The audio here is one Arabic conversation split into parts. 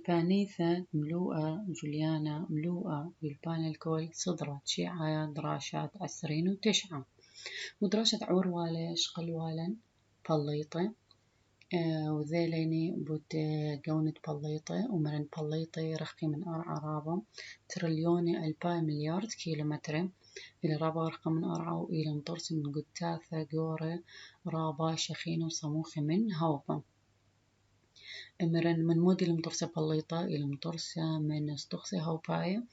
البانيثا ملوءة جوليانا ملوءة بالبان الكل صدرت شيعة دراشات عسرين وتشعة ودراشة عوروالا شقلوالا بليطة وذيليني بود قونة بليطة ومرن بليطة رخي من أرعى رابا تريليون ألباي مليار كيلومتر إلى رابا رخي من أرعى وإلى نطرس من قتاثة قورة رابا شخين وصموخي من هوبا مرن من مودي المطرسة بليطة إلى مطرسة من استخسي هوباية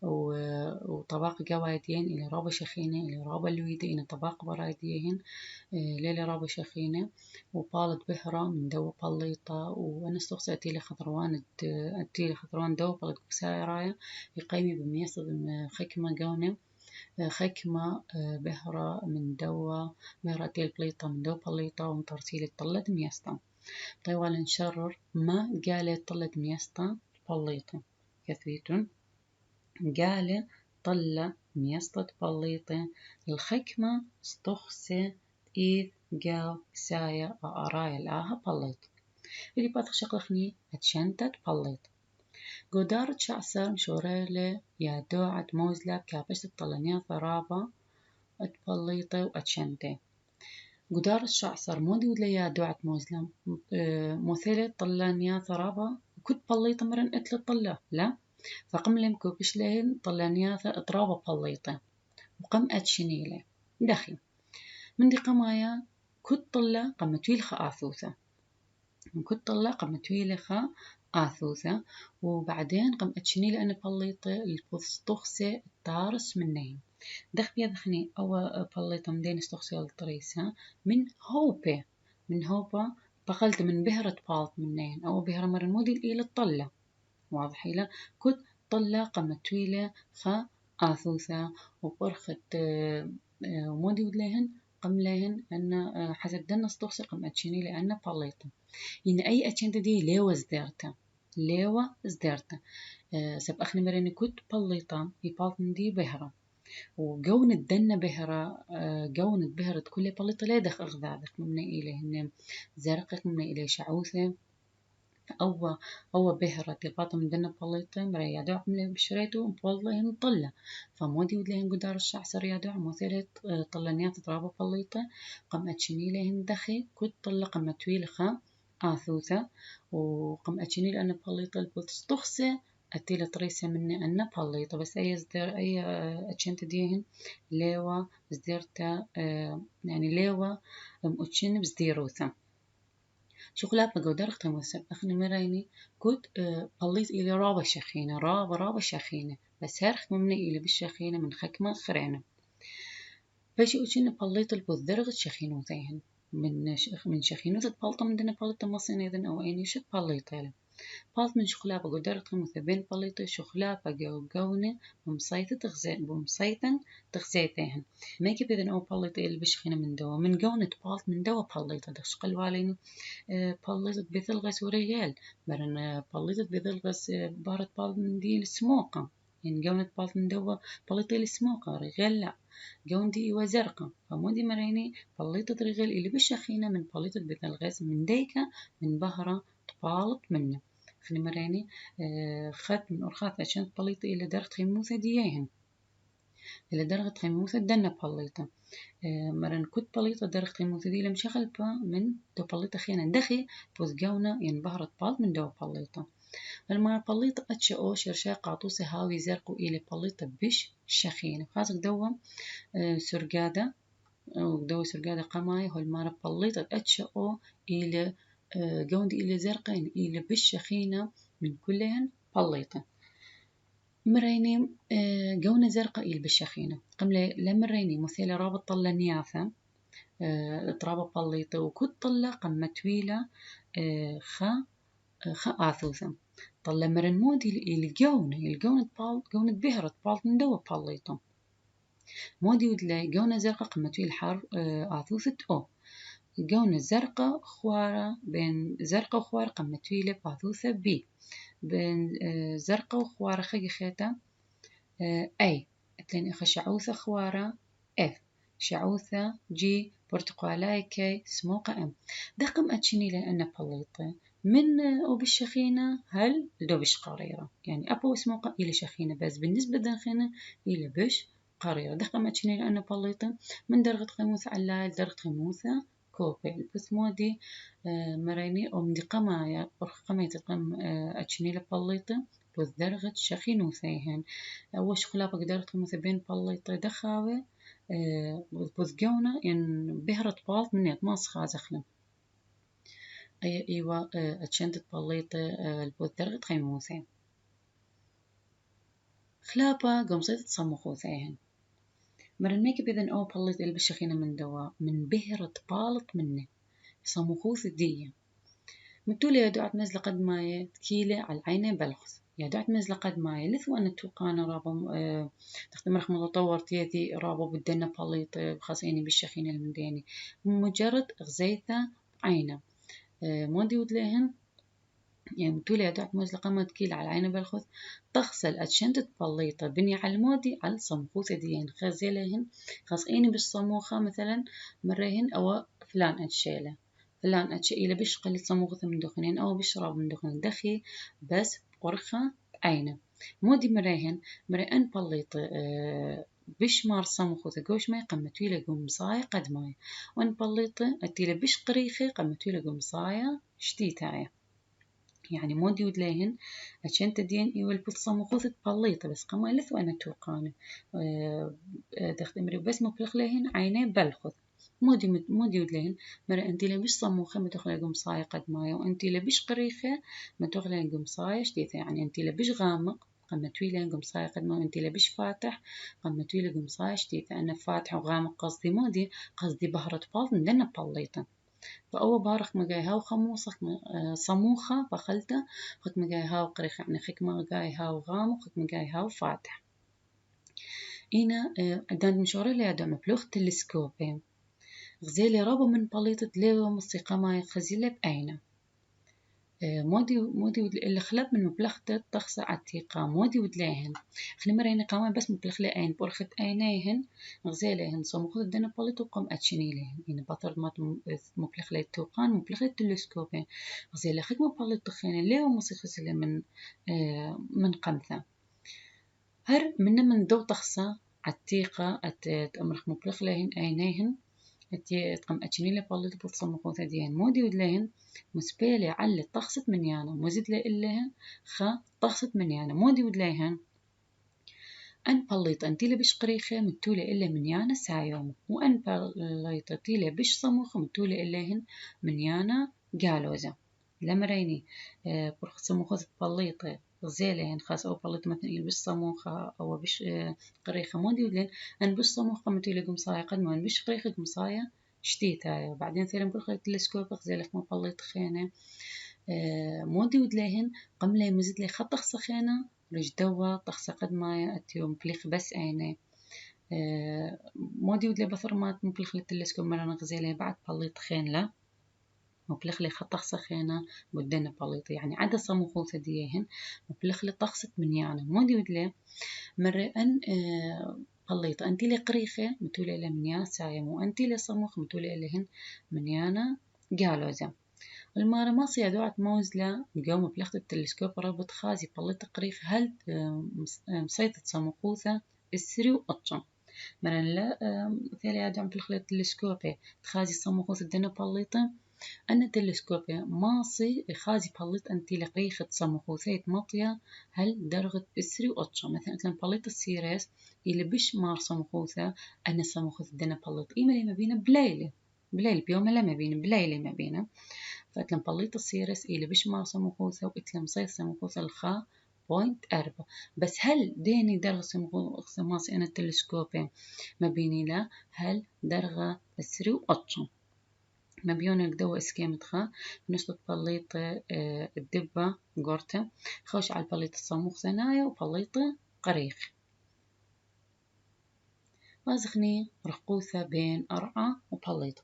وطباق قوايدين إلى رابا شخينة إلى رابا لويدة إلى طباق برايديهن ليلة رابا شخينة وبالت بهرة من دو بليطة وأنا استخسي أتيلي خضروان دو بلد بسايرايا يقيمي بميصد خكمة قونة خكمة بهرة من دو بهرة تيل بليطة من دو بليطة ومطرسيلي طلت ميصدا طيوال نشرر ما قالت طلت ميسطة بليطة كثيتون قال طلة ميسطة بليطة الخكمة استخسي إذ قال سايا أرايا الآها بليطة اللي باتخ شقلخني اتشنتت بليطة قدارت شعسر مشوريلي يا دوعة موزلة كابشت الطلانيا ثرابة اتبليطة واتشنتي قدار الشعصر مودي ودليا دوعة موزلم مثلة طلانيا ثرابة كنت بليطة مرن اتل طلة لا فقم لم كوبش لين طلانيا ثرابة بليطة وقم اتشنيله دخي من دي قمايا كنت طلة قمتويل خآثوثة كنت طلة قمتويل خآثوثة وبعدين قم اتشنيله أنا بليطة البوستوخسة التارس منين دخ بيدخني أو بليطة مدين استخسي الطريسة من هوبة بقلت من بهرة بالط منين أو بهرة مرن مودي إلى الطلة واضح إلى كنت طلة قمتويلة خا آثوثة وبرخت ومودي ودليهن قم لهن أن حسب دنا استخسي قم أتشيني لأن بليطة إن أي أتشنت دي ليوة زدرتا سب أخني مرني كنت بليطة يبالط من دي بهرة وجونة دنا بهرة جونة بهرة كل بليطة لا دخ أغذاذك ممنا إليه إن زرقك ممنا إليه شعوثة أو بهرة الباطة من دنا بليطة مرا يادو عمله بشريته والله طلة فمودي ودلهن قدار الشعصر يادو مثلت طلانيات ترابة بليطة قم أتشني لهن دخي كنت طلة قم تويلخا آثوثة وقم أتشني لأن بليطة البوتستخسة أتيلا طريسة مني أنا بليطة بس أي أتشنت ديهن ليوا زديرتا يعني ليوا أتشن بزديروثا شغلات بقدر أختم وسب أخني مريني كنت بليط إلى رابا شخينة بس هرخ ممني إلى بالشخينة من خكمة خرينة فشي أتشن بليط البذرغ شخينوثيهن من شخينوثة بلطة من دنا بلطة مصين إذن أو أيني شد بليطة له بالط من شخلافة قدرت خمسة بين بليطة شخلافة جونة بمصيتن تغزيتهن ما كيف إذن أو بليطة اللي بشخينة من دوا من جونة بالط من دوا بليطة دشقل والين بليطة بثلغس ورجال برن بليطة بثلغس بارت بالط من دي السموقة يعني جونة بالط من دوا بليطة السموقة رجال لا جون دي وزرقة فمودي مريني بليطة رجال اللي بشخينة من بليطة بثلغس من ديكا من بهرة طالت منه خلي مريني خات من أرخاث عشان بليطة إلى درجة خيموثة ديهن إلى درجة خيموثة دنا بليطة مرن كنت بليطة درجة خيموثة دي لم شغل با من دو بليطة خينا دخي بوز جونا ينبهرت بالط من دو بليطة لما بليطة أتشا أو شرشا قاطوسة هاوي زرقو إلى بليطة بش شخينة خاصك دوا سرقادة ودو سرقادة قماي هو المارة بليطة أتشا أو إلى جوندي إلى زرقين إلى بالشخينة من كلهن بليطة مريني جونة زرقاء إلى بالشخينة قملة لمريني مثيلة رابط طلة نياثة ترابة بليطة وكنت طلة قمة طويلة خا آثوثة طلة مرن مودي الجونة بالط جونة بهرة بالط من دوا بليطة مودي ودلا جونة زرقاء قمة طويلة حار آثوثة أو جونة زرقاء خوارة بين زرقاء وخوارة قمة طويلة باثوثة بي بين زرقاء وخوارة خي خيتا أي أتلين إخا شعوثة خوارة F شعوثة G برتقالاي K سموقة M دقم أتشني لأن بليطة من وبالشخينة هل دو بش قريرة يعني أبو اسمه إلى شخينة بس بالنسبة دخينة إلى بش قريرة دخل ما تشني لأنه بليطة من درجة خموسة على درجة خموسة كوبي بس مودي مريني أم دي قمايا قماية تقم أتشني لبليطة بس درجة شخينة وثيهن وش خلافة درجة خموسة بين بليطة دخاوة بس جونا إن بهرت بالط من يتماس خازخلم ايوه اتشنتت بليطة البوثر تخيموثين خلابا قمصيت تصمخوثين مرن ميك بيذن او بليط البشخينة من دوا من بهرة بالط منه صمخوث دية متولي يا دعت مزل قد ماي تكيلة على العينين بلغث يا دعت مزل قد ماي لثو أن توقانا رابا تختم رخم تطور تيذي رابا بدنا بليط خاصيني بالشخينة المنديني مجرد غزيثة عينه مودي ودليهن يعني تولي أدعت موز لقمة كيل على عين بالخوث تغسل أتشنتت بليطة بني على المودي على صمخوثة ديين خزيلهن خاصيني بالصموخة مثلا مريهن أو فلان أتشيله فلان أتشيله بش قلت صموخة من دخنين أو بشرب من دخن دخي بس بورخة عينه مودي مريهن مريئن بليطة بش مار صمخوثة جوش ماي قمتويلة قمصايا قد ماي وان بليطة أتيلة بش قريخة قمتويلة قمصايا شتيتايا يعني مودي ودليهن عشان تدين يول بتصمخوث بليطة بس قما لث وأنا توقانه دخدمري بس مبلغ لهن عيني بلخذ مودي ودليهن مرة أنتي لبش صموخة ما تخلي قمصاية قد مايا وأنتي لبش قريخة ما تخلي قمصاية شديدة يعني أنتي لبش غامق قمة تويلة قمصاية قد ما أنتي لبش فاتح قمة تويلة قمصاية شديدة أنا فاتح وغامق قصدي مودي قصدي بهرة بالط ندنا بليطة فأول بارخ مجاي هاو خموصة صموخة بخلته خد مجاي هاو قريخ يعني خك مجاي هاو غامق خد مجاي هاو فاتح إنا عدان مشورة لي عدو مبلوغ تلسكوبين غزيلي رابو من بليطة ليو موسيقى ما يخزيلي بأينا مودي اللي خلاب من مبلغته تخصى عتيقة مودي ودليهن خلي مريني قامان بس مبلغ لأين برخت أينيهن غزيلهن صمخوذ الدنا بليطو قم أتشنيلهن يعني بطر ما مبلغ لي توقان مبلغ لي تلسكوبين غزيلي خدمة بليطو خيني ليه موسيقى سلي من قمثة هر من دو تخصى عتيقة أمرخ مبلغ لهن أينيهن أتي تقم أتشنيلي بالله بتصم قوثة ديان مودي ودلهن مسبيلي على طخصت من يانا مزيد لي إلهن خا طخصت من يانا مودي ودلهن أن بليط أنتيلي بش قريخة متولي إلا من يانا سايوم وأن بليط تيلي بش صموخ متولي إلهن من يانا قالوزة لمريني برخ صموخة بليطة غزالين خاص أو بليط مثلا بش صموخة أو بش قريخة مودي ودلهن أن بش صموخة متولي قمصايا قد ما أن بش قريخة قمصايا شتيتايا وبعدين ثيرن برخ التلسكوب غزالك ما بليط خينة مودي ودلهن قملي مزد لي خط خينة رجدوا طخس قد ما أتيوم بليخ بس عيني مودي ودلي بثرمات مبلخ للتلسكوب مرة غزالي بعد بليط خين لا مبلخ لي خط خينة بدنا بليط يعني عدا صموخوثة ديهن مبلخ لي طخست من يعني مودي ودلي مرة أن بليط أنتي لي قريخة متولي إلى من يانا سايم وأنتي لي صموخ متولي إليهن من يانا قالوزة المارة ما صيادوعت موزلة بقوم بلخت التلسكوب رابط خازي بلط قريخ هل مسيطة صمقوثة السري وقطشم مرن لا ثالي أدعم بلخت التلسكوب تخازي صمقوثة دنا بلطة أنا التلسكوب ماصي خازي بلط أنتي لقريخة صمقوثيت مطية هل درغة السري وقطشم مثلا بلط السيريس اللي بش مار صمقوثة أنا صمقوثة دنا بلط إيمالي ما بينا بليل بيوم لا ما بينا بليل ما بينا فأتلم بليط السيرس إلي بش ما صموخوثة وإتلم صيد صموخوثة الخا بوينت 4 بس هل ديني درغ صموخوثة ماسي أنا التلسكوبين ما بيني لا هل درغ السري وقطشم ما بيونك دوا اسكيمت خا نسبة بليط الدبة قرتة خوش على البليط الصموخ ثنايا وبليط قريخ وازخني رخوثة بين أرعى وبليط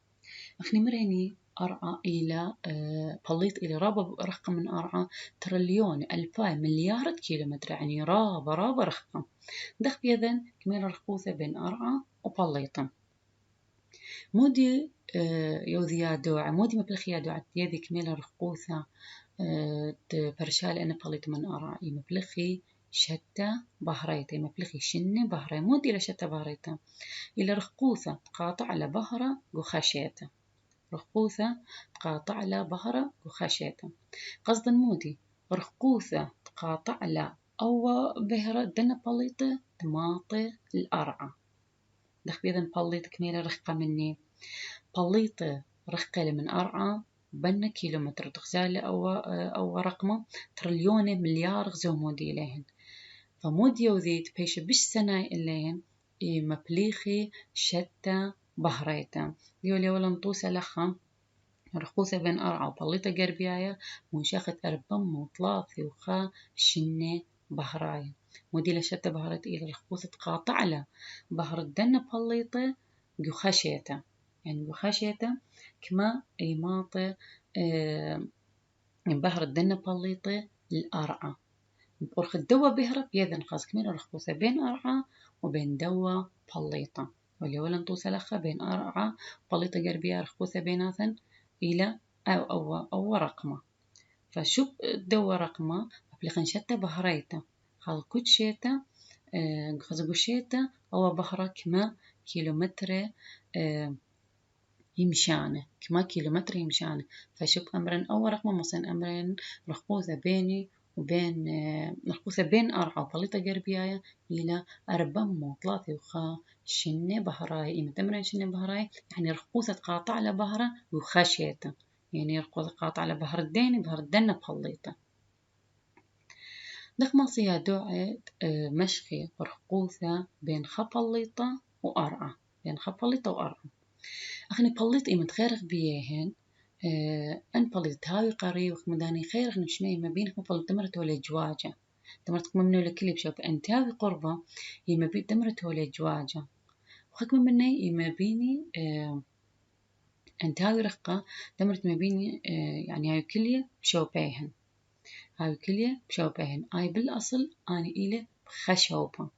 أخني مريني أرعى إلى بليط إلى رابا رقم من أرعى تريليون ألفاي مليار كيلومتر يعني رابا رقم دخ بيذن كمير رخوثة بين أرعى وبليطة مودي يوذي دوع مودي مبلخ دوع يدي كميلة رخوثة برشال أنا بليت من أرى مبلخي شتى بهريته مبلخي شنة بهري مودي لشتى بهريته إلى رخوثة تقاطع على بهرة وخشيته رخوثة تقاطع على بهرة وخشيته قصدا مودي رخوثة تقاطع على أو بهرة دنا بليته تماطي الأرعى دخ بيذن بليت كميلة رخقة مني بليطة رخقة من أرعى بنا كيلومتر تغزالة أو رقمه تريليون مليار غزو مودي لهن فمودي وذيت بيش بش سنة إليهن مبليخي شتى بهريتا يولي ولا نطوسة لخا رخوصة بين أرعى وبليطة قربيايا منشاخة أربم وطلاثي وخا شنة بهرايا مودي لشتى بهرت إلى رخوصة قاطع له بهر الدنة بليطة جخشيته يعني جخشيته كما إيماطة بهر الدنة بليطة الأرعى ورخ الدوا بهرب يذن خاص كمين رخوصة بين أرعى وبين دوا بليطة واللي ولا نطوسة لخا بين أرعى بليطة قربيا رخوصة بيناتن إلى أو رقمة فشوف دوا رقمة بلغن شتى بهريته خال كوت شيتا غزقو شيتا أو بهرة كما كيلومتر يمشانه كما كيلومتر يمشانه فشوف أمرن أو رقمة مثلا أمرن رخوصة بيني وبين رخوصة بين أرعى وبليطة قربيايا إلى أربم وثلاثة وخا شنة بهراي إما تمرن شنة بهراي يعني رخوصة تقاطع على بهرة وخاشيته يعني رخوصة تقاطع على بهر الدين بهر الدنة بليطة دخ مصيا دوعت مشخي رخوصة بين خبليطة وأرعى بين خبليطة وأرعى أخني بليط إيمت خيرخ بيهن أن بليط هاوي قري وخمداني خيرخ نشمي ما بينك مبليط دمرت ولا جواجة دمرت ممنوع لكل بشوف أنت هاوي قربة يما بين دمرت ولا جواجة وخك مني يما بيني أنت هاوي رقة دمرت ما بيني يعني هاوي كلية بشوبيهن هاوي كلية بشوبيهن آي بالأصل أنا إلي بخشوبة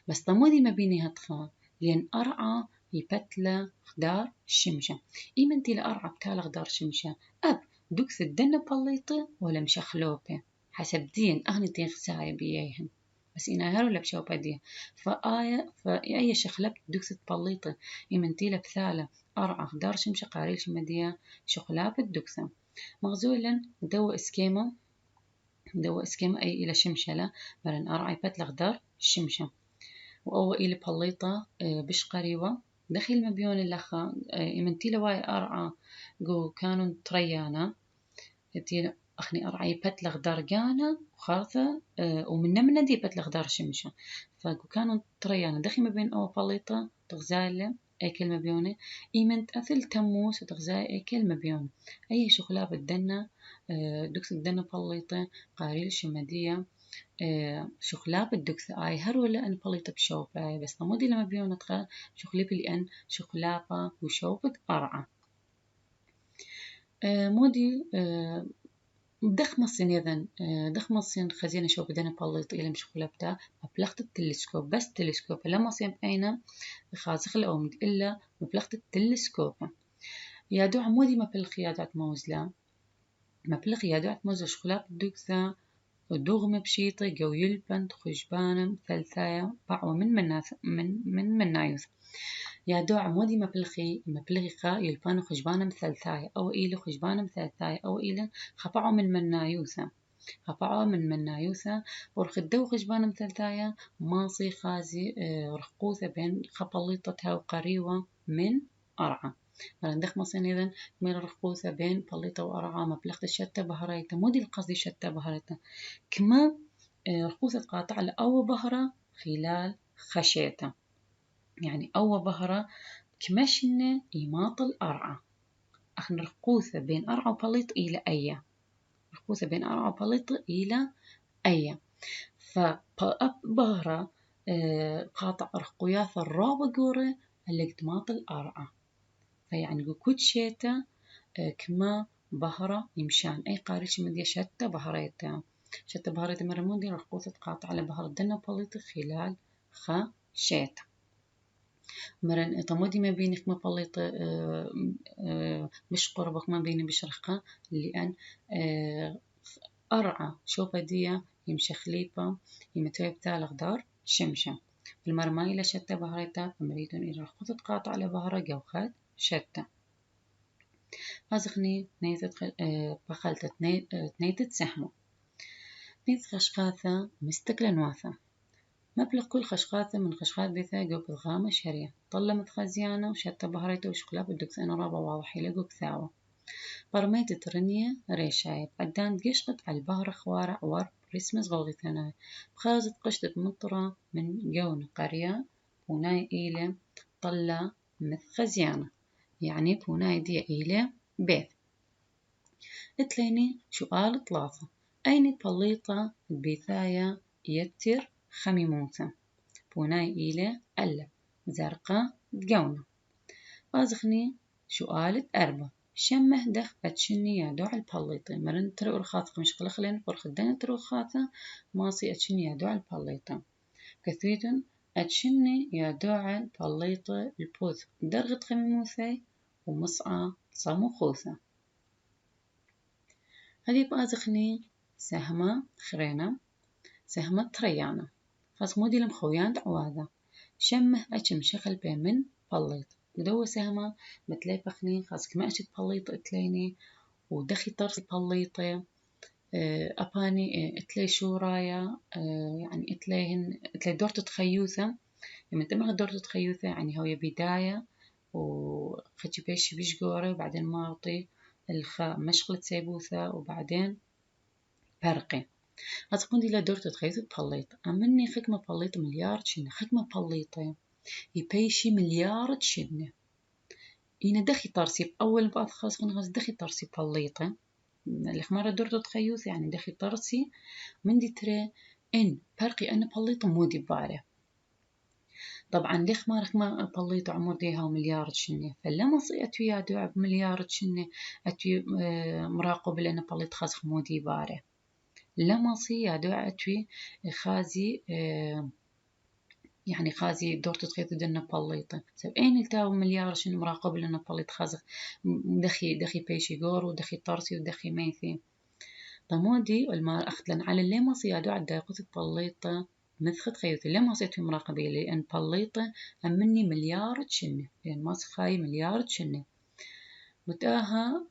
بس طمودي ما بيني هتخا لأن أرعى يبتلى خدار الشمشة إيمنتي لأرعى بتالا خدار شمشة أب دوكس الدنة بليطة ولا مشخلوبة حسب دين أغني خسايا بيهن بس إنا هارو لبشوبة دي فأي شخلبت دوكس بليطة إيمنتي لبثالة أرعى خدار شمشة قاريل شمدية شخلابة دوكسة مغزولا دو إسكيما أي إلى شمشلة برن أرعى يبتلى خدار الشمشة وأو إلى بليطة بش قريوة دخل مبيون اللخا إمنتي لواي أرعى جو كانوا تريانا تي أخني أرعى بتلغ درجانا وخاثة ومن دي بتلغ دار شمشة فجو كانوا تريانا دخل مبين أو بليطة تغزالة أي كلمة بيونه إيمنت أثل تموس تغزاي أي كلمة بيونه أي شغلة بدنا دكس الدنا بليطة قاريل شمدية شغلاب الدكس آي هرولا أن بليطة بشوبة بس نمودي لما بيونه تخا شغلي لأن شغلابة وشوبة أرعى مودي دخ مصين يذن دخ مصين خزينة شو بدنا بليط إلى مش خلابتا مبلغت التلسكوب بس تلسكوب لما صين أين خازخ الأومد إلا مبلغت التلسكوب يا دو عمودي مبلغ يادات موزلا مبلغ يادات موزلا شخلاب الدوكسا ودوغم بشيطة جو يلبن خجبانم ثلثايا بعو من نايوث يا دو عمودي مبلغي خا يلبان خجبانم ثلثايا أو إلى خجبانم ثلثايا أو إلى خبعو من منايوثا خبعو من منايوثا ورخ الدو خجبانم ثلثايا ماصي خازي رخوثة بين خبليطتها وقريوة من أرعى فلندخ مصين إذن من رخوثة بين بليطة وأرعى مبلغت الشتى بهريتا مودي القصدي شتى بهريتا كما رخوثة قاطع لأو بهرة خلال خشيته يعني أو بهرة كمشنة إيماط الأرعى أخن رخوثة بين أرعى وبليط إلى أي رخوثة بين أرعى وبليط إلى أي فبهرة قاطع رخوياث الرابة قورة اللي قدماط الأرعى فيعني قوكوت شيتا كما بهرة يمشان أي قارش مدية شتى بهريتا شتى بهريتا مرمودي رخوثة قاطع على بهرة دنا بليط خلال خشيتا مرن طمودي ما بينك ما بليطة مش قربك ما بيني بشرخة لأن أرعى شوفة دي يمشي خليبة يمتوي بتالغ دار شمشة المرمى إلى شتى بهرتا فمريدون إلى الخطط قاطع على بهرة جوخات شتى هازخني نيتت بخلتت نيتت سهمة نيت خشقاثة مستقلة نواثة مبلغ كل خشقاثة من خشقات بيثا جو بضغامة شرية طلمت خزيانة وشتى بهريته وشقلاب الدكس أنا رابا واضح يلقوك ثاوة برميت ترنية ريشايب عدان قشقت على البهرة خوارع ور رسمز غوضي ثناي بخازت قشتت مطرة من جون قرية بوناي إيلة طلع مث خزيانة يعني بوناي دي إيلة بيت اتليني سؤال ثلاثة أين بليطة البيثاية يتر خميموثة بوناي إيلة ألا زرقاء تقونة بازخني سؤال أربعة شمه دخ أتشني يا دوع البليطة مرن ترى أرخاث مش قلخلين فرخدان ترى أرخاثة ماصي أتشني يا دوع البليطة كثيرا أتشني يا دوع البليطة البوث درغت خميموثي ومصعى صموخوثة هذه بازخني سهمة خرينة سهمة تريانة خاص مودي لمخويان دعواذا شمه أتشم شخل بين من بليط ودو سهمة متلي بخني خاص كما أشت بليط اتليني ودخي طرس بليطة أباني اتلي شورايا يعني اتلي دورت تخيوثة لما تمرغ دورت تخيوثة يعني هو بداية وختي بيش بيشقورة وبعدين مارطي الخاء مشغلة سيبوثة وبعدين فرقي هتكون دي لدورت تخيوثة بليطة أمني خكمة بليطة مليار شنة خكمة بليطة يبيشي مليار شنة إنا دخي طرسي أول بعض خاص خنغاز دخي طرسي بليطة الخمارة دورت تخيوث يعني دخي طرسي من دي ترى إن فرقي أنا بليطة مودي باره طبعا ليخ ما بليط عمر ديها مليار شنة فلما صيت ويا دعب مليار شنة أتوي مراقب لأن بليط خاص مودي باره لما صي يا دعب أتوي خازي يعني خازي دور تتخيط دنا بليطة سب أين التاو مليار شنو مراقب لأن بليط خاص دخي بيشي جور ودخي طرسي ودخي ميثي طمودي المال أخذلن على اللي ما صي يا دعب داقوت بليطة مثخت خيوتي لما وصيت في مراقبة لأن بليطة أمني مليار شنة لأن ما خاي مليار شنة وتاها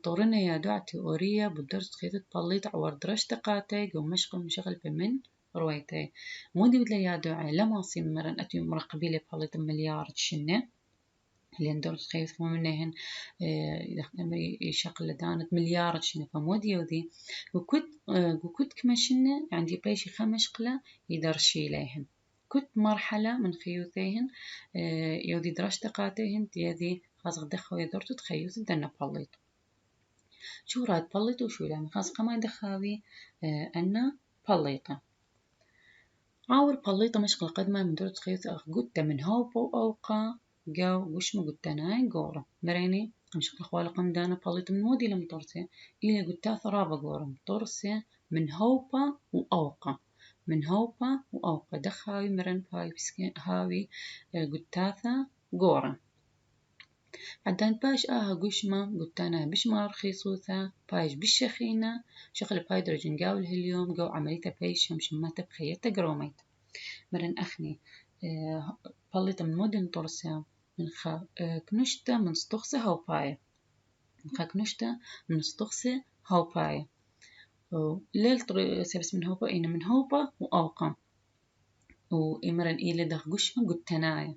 طورنا يا دع تيوريا بدرس خيطة بليطة عور درش تقاتي قوم مشغل مشغل بمن رويتي مودي بدلا يا دع لما صي مرن أتي مراقبة لي بليطة مليار شنة لأن درس خيط فما منهن يشغل دانت مليار شنة فمودي يودي وكنت كما شنة عندي بيشي خمش قلة يدرشي ليهن كنت مرحلة من خيوثيهن يودي درش تقاتيهن تيذي خاص دخو يدرتو تخيوث دنا بليط شو راد بليط وشو لا خاص قما دخاوي أنا بليطة عاور بليطة مشغل قدمة من درت خيوث قد من هوبو أوقا جو وش ما قلت أنا جورا مريني مشغل خوالق دانا بليطة من مودي لمطرسة إلى قلت ثرابة جورا مطرسة من هوبا وأوقا من هوبا وأوقا دخاوي مرن باي بسكين هاوي قلتاثا جورا عدان باش قشمة قلت أنا بش ما رخيصوثا باش بالشخينة شغل بايدروجين جو الهليوم جو عملية بايش مشماتة بخيطة قروميت مرن أخني بليطة من مودن طرسة من خا كنشتة من سطخسة هوباية من خا كنشتة من سطخسة هوباية ليل سبس من هوبا إنا من هوبا وأوقا وإمرن إيلي دخ قشمة قلتنايا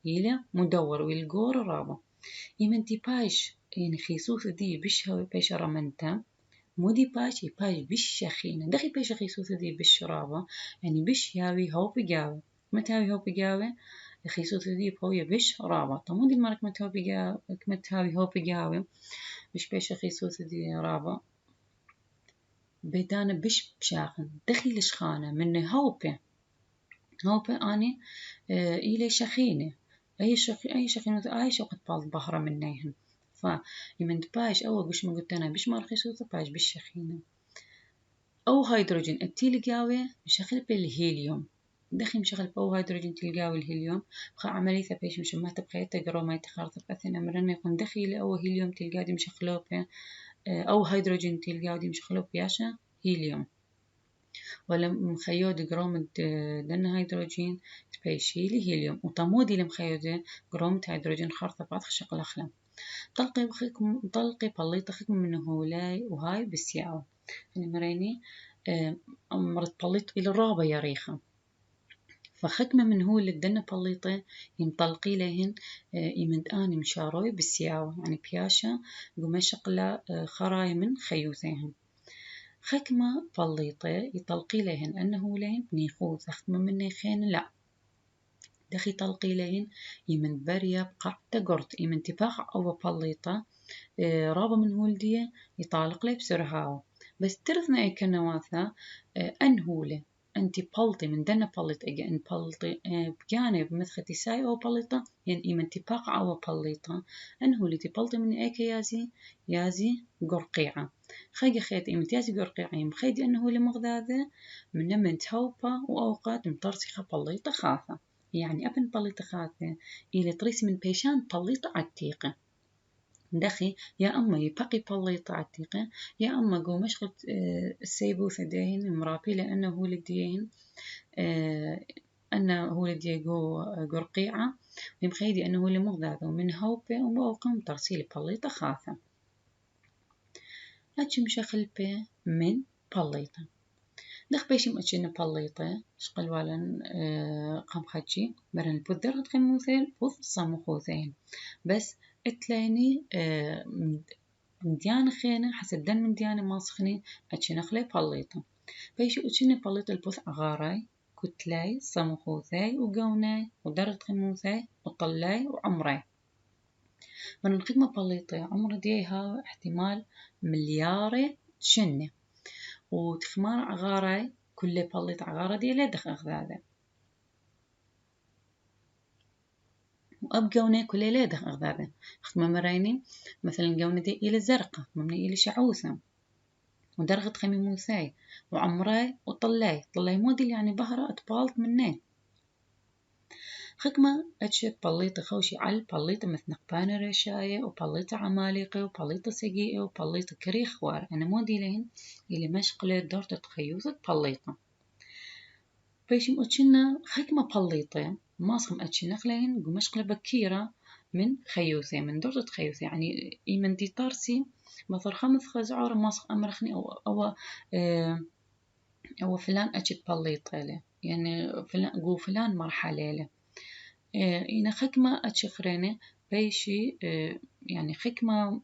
إيلي مدور والجور رابا يمنتي باش يعني خيسوث دي بش هوي باش رمنتا مودي باش بش شخينة دخي باش خيسوث دي بش رابا يعني بش ياوي هو بجاوي متى هاوي هو بجاوي خيسوث دي بهوي بش رابا طمودي المرك متى هو بجاوي متى هاوي هو بجاوي بش باش خيسوث دي رابا بيدانا بش بشاخن دخي لشخانة من هوبة أني إلي شخينة أي شخينة أي شقت بالبحر منيهن فيمن باش أول قش ما قلت أنا بش ما رخيصوثة باش بالشخينة أو هيدروجين التيلي قاوي بشغل بالهيليوم دخي مشغل فو هيدروجين تلقاو الهيليوم بخا عملية بيش مش ما تبقى تقرأ ما يتخارطب أثناء مرنا يكون دخي أو هيليوم تلقاو دي مشغلوبه أو هيدروجين تلقاو دي مشغلوب بياشا هيليوم ولا مخيود جروم دن هيدروجين تبيشيلي هيليوم وطمودي لمخيود جروم هيدروجين خارطة بعض شغل أخلام طلقي بليطة خكم من هولاي وهاي بالسياو يعني مريني مرت بليط إلى الرابة يا ريخة فخكمة من هو اللي دنا بليطة يمطلقي لهن يمد آني مشاروي بالسياو يعني بياشا قمشقلا خراي من خيوثيهن خكمة بليطة يطلقي لهن أنه لهن بنيخوث خكمة من نيخين لا دخي طلقي لهن يمن بريا بقعدة قرط يمن تفاق أو بليطة رابا من هولدية يطالق لي بسرهاو بس ترثنا اي كنواثا انهولة انتي بلطي من دنا بلط اجا ان بلطي بجانب مثختي ساي او بلطة يعني ايمن تباقع او بلطة انهولة تبلطي من ايك يازي قرقيعة خيجي خيط ايمن يازي قرقيعة يم خيدي انهولة مغذاذة من تهوبا واوقات مطرسخة بلطة خاثة يعني ابن بلطة خاثة الى تريس من بيشان بلطة عتيقة دخي يا أما يبقي بليطة عتيقة يا أما جو مشغل السيبو ثدين مرابي لأنه هو لديين أنه هو لدي جو قرقيعة ويمخيدي أنه هو لمغذاذ ومن هوبة وموقم ترسيل بليطة خاثة هاتش مشغل بي من بليطة دخ بيش مأتشين بليطة شقل والن قام خاتشي برن البذر هتخم مثال بذ صمخوثين بس اتلاني من ديانة خينة حسب دن من ديانة ماسخني أتشي نخلي بليطة بيش أتشيني بليطة البذ أغاراي كتلاي صمخوثاي وقوناي ودرجة خموثاي وطلاي وعمراي من الخدمة بليطة عمر ديها احتمال ملياري شنة وتخمار عغاراي كل بليط عغارة دي لا دخ أخذاذا وأب قونة كل لا دخ أخذاذا خدمة مريني مثلا قونة دي إلى زرقة ممني إلى شعوثة ودرجة خمي موساي وعمراي وطلاي موديل يعني بهرة أتبالط منين خدمة أتشت بليطة خوشي على بليطة مثل نقبانة رشاية وبليطة عمالقة وبليطة سقيقة وبليطة كريخوار أنا موديلين اللي مشقلة دورة تخيوثة بليطة بيشم أتشنا خدمة بليطة ماسخم أتشنا خلين قمشقلة بكيرة من خيوثة من دورة خيوثة يعني إيمن دي طارسي مثل خمس خزعور ماسخ أمرخني أو فلان أتشت بليطة له يعني فلان مرحلة له إن خكمة أتشخرينه بيشي يعني خكمة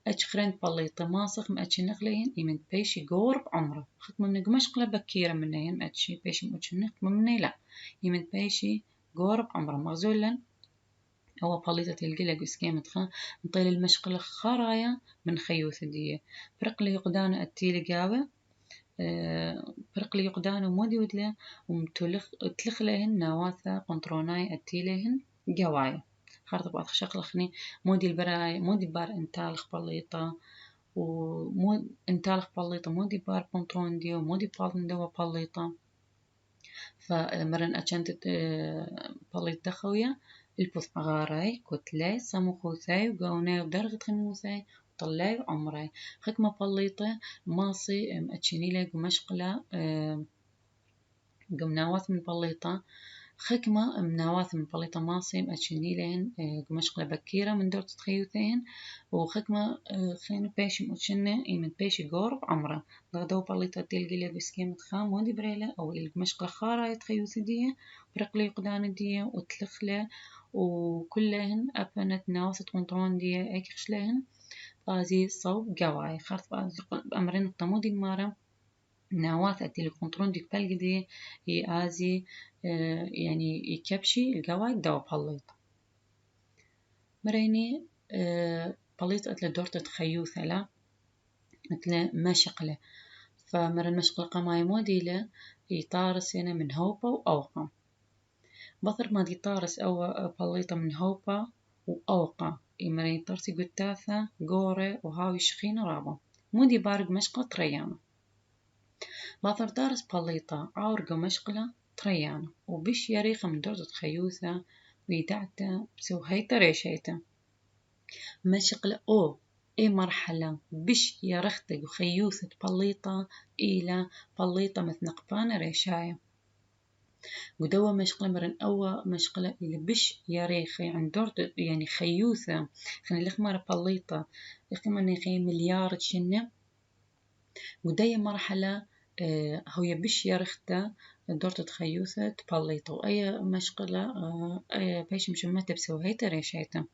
أتشخرين بليطة ماسخ ما أتشنغلين يمن بيشي قور بعمره خكمة من قمشقلة بكيرة منين أتشي بيشي مأتشنغ مني لا يمن بيشي قور بعمره مغزولا هو بليطة القلق وسكيمة خا نطيل المشقلة خرايا من خيوث دي فرقلي يقدان أتيلي قاوة برقلي يقدانو مودي ودله ومتلخ لهن نواثا قنطروناي أتيلهن جوايا خارطة بعض شقلخني مودي البراي مودي بار انتالخ بليطة ومود انتالخ بليطة مودي بار قنطرون ديو مودي بالن دوا بليطة فمرن أشانت بليط دخويا البوث غاراي كتلي سموخوثاي وقوناي بدرجة خموثاي طلاي وعمراي خكمة بليطة ماصي أتشيني لي قمشقلة قمناوات من بليطة خكمة مناوات من بليطة ماصي أتشيني لين قمشقلة بكيرة من دور تخيوثين وخكمة خين بيش مؤتشنة من بيش قورب عمرة ضغدو بليطة تلقي لي بسكيمة خام ودي بريلة أو القمشقلة خارة يتخيوث دي برقلي قدان دي وتلخلة وكلهن أبنت ناوثة قنطرون دي أيك خشلهن غازي صوب قواي خارط بأمرين الطمودي المارة نواث أتي الكنترون ديك بالقدي يازي يعني يكبشي القواي دوا بليط مريني بليط أتلا دورة تخيوثة لا أتلا مشقلة فمرن مشقلة قماي موديلة يطارس هنا من هوبا وأوقا بطر ما دي طارس أو بليطة من هوبا وأوقا مرين طرسي قتاثة قورة وهاوي شخينة رابا مودي بارق مشقلة ريانة باثر دارس بليطة عورقة مشقلة تريانة وبش يريخة من دورة خيوثة ويدعتا بسوهيتا ريشيتا مشقلة أو إي مرحلة بش يرختق وخيوثة بليطة إلى بليطة مثنقبانة ريشاية ودوا مشقلة مرن أوا مشقلة إلى بش يريخي عن دورة يعني خيوثة خلينا لخمر بليطة لخمر نخي مليار تشنة ودايا مرحلة هو يبش يرخته دورة خيوثة بليطة وأي مشقلة أي بيش مشمتة بسوهيتا ريشيتا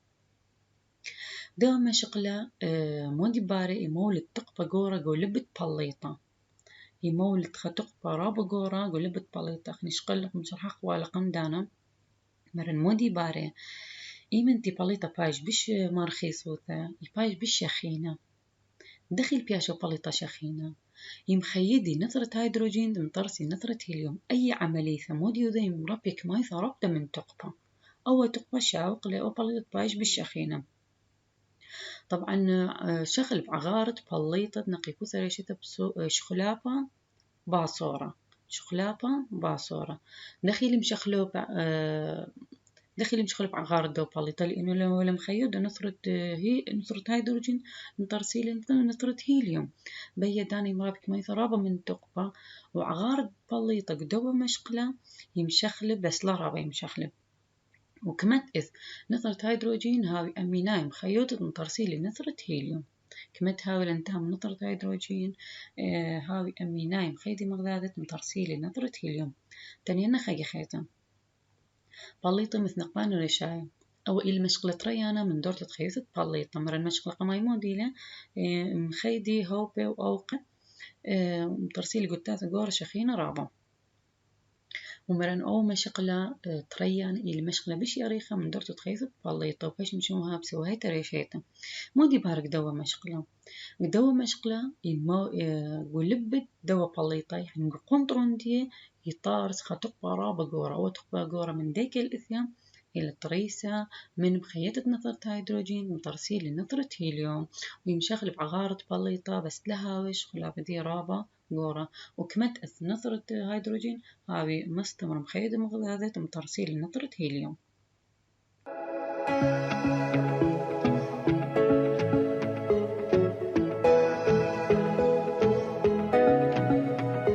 دا مشقلة مودي باري يمولد تقبى جورا قولبت بليطة يمولد خطقبى رابا جورا قولبت بليطة خنشقلق مشرحق والقم دانا مرن مودي باري إيمنتي بليطة بايش بش مارخيصوثة يبايش بش يخينة دخل بياشو بليطة شخينة يمخيدي نثرة هيدروجين تنطرسي نثرة هيليوم أي عملية ثمودي ذي مربك ما يثربت من تقبى أو تقبى شاوق لأو بليطة بايش بالشخينة طبعا شغل بعغارة بليطة نقيبوثة ريشتة شخلابة باصورة شخلابة باصورة دخيل مشخلو دخيل مشخلو بعغارة دو بليطة لأنه لو مخيود نثرة هيدروجين نطرسيل نثرة هيليوم بيداني مرابك ما يثرابة من تقبة وعغارة بليطة قدوة مشقلة يمشخلب بس لا رابة يمشخلب وكمت إذ نثرة هيدروجين هاوي أميناي مخيوطة نطرسيل نثرة هيليوم كمت هاوي لانتها من نثرة هيدروجين هاوي أميناي مخيدي مغدادة نطرسيل نثرة هيليوم تانينا خي خيطة بليطة مثنقبان رشاي أو إلى مشقلة ريانا من دورة خيوثة بليطة مرة المشقلة قمايمو ديلة مخيدي هوبي وأوقع مطرسيل قدات قورة شخينة رابا ومرن أو مشقلة تريان إلى مشقلة بش يريخة من دورة خيثة بليطة وباش مشوها بسوهاي تريشيتا مودي بارك دوا مشقلة دوا مشقلة قلبت دوا بليطة يعني قنطرون دي يطارس خطقبة رابا قورة أو تقبة قورة من ديك الإثيام إلى طريسة من بخيتة نثرة هيدروجين مترسيل لنثرة هيليوم ويمشغل بعغارة بليطة بس لهاوش خلا بدي رابا قورة وكمت نثرة هيدروجين هاوي مستمر مخيدة مغذاذة مترسيل لنثرة هيليوم